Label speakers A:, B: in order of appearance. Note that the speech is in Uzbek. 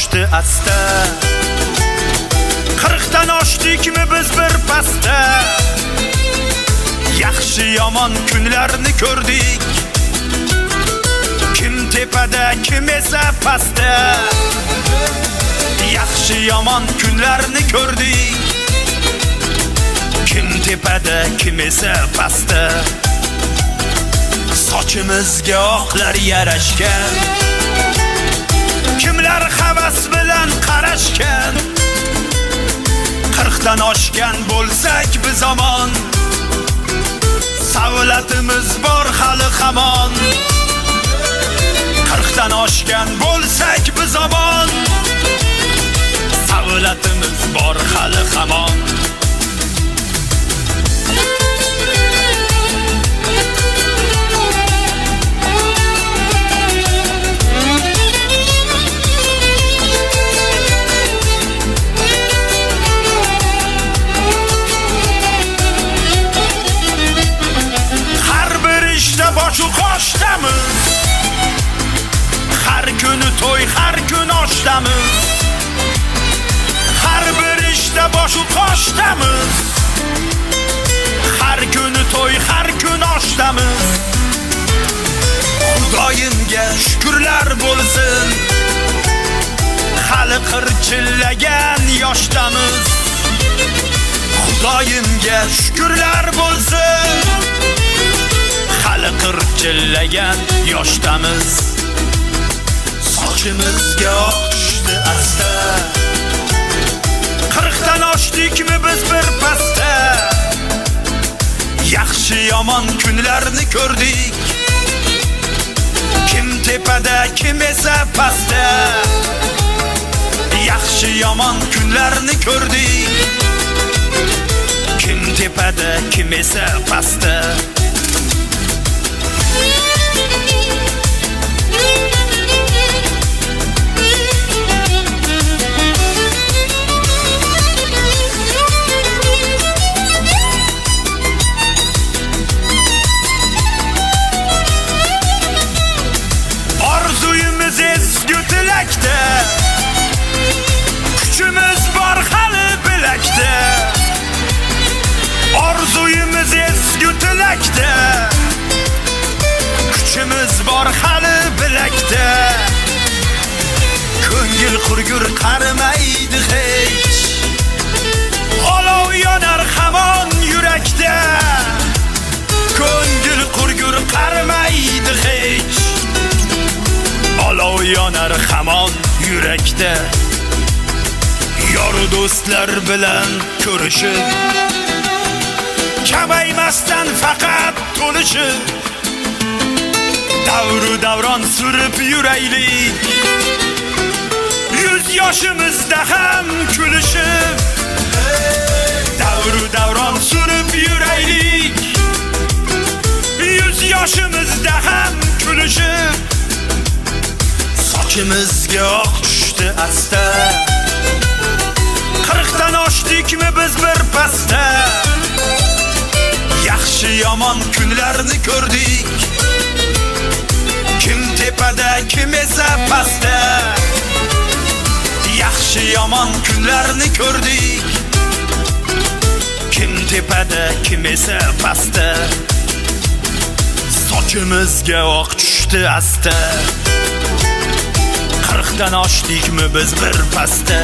A: oshdi asta. 40dan oshdikmi biz bir pasta. Yaxshi yomon kunlarni ko'rdik. Kim tepada, kim esa pastda. Yaxshi yomon kunlarni ko'rdik. Kim tepada, kim esa pastda. Sochimizga oqlar yarashgan. Kimlar havas bilan qarashgan. 40dan oshgan bo'lsak biz zamon. Savlatimiz bor hali hamon. 40dan oshgan bo'lsak biz zamon. Savlatimiz bor hali hamon. Boşu qo'shdamiz. Har kuni to'y, har kun oshdamiz. Har bir ishda boşu qo'shdamiz. Har kuni to'y, har kun oshdamiz. Xudoyimga shukrlar bo'lsin. Hali qirchillagan yoshdamiz. Xudoyimga shukrlar bo'lsin. Hali qirchillagan yoshdamiz. Sochimizga oq tushdi asta. 40dan oshdikmi biz bir pasta. Yaxshi yomon kunlarni ko'rdik. Kim tepada, kim esa pastda. Yaxshi yomon kunlarni ko'rdik. Kim tepada, kim esa pastda. Orzuyimiz ezgu tilakda. Kuchimiz bor hali bilakda. Orzuyimiz ezgu tilakda. Kuchimiz bor hali bilakda. Ko'ngil qurgur qarimaydi hech. Olov yonar hamon yurakda. Ko'ngil qurgur qarimaydi hech. Olov yonar hamon yurakda. Yor do'stlar bilan ko'rishib, kamaymasdan faqat to'lishib, davru davron surib yuraylik. 100 yoshimizda ham kulishib, davru davron surib yuraylik. 100 yoshimizda ham kulishib. Sochimizga oq tushdi asta. 40dan oshdikmi biz bir pasta. Yaxshi yomon kunlarni ko'rdik. Kim tepada, kim esa pastda. Yaxshi yomon kunlarni ko'rdik. Kim tepada, kim esa pastda. Sochimizga oq tushdi asta. 40dan oshdikmi biz bir pasta.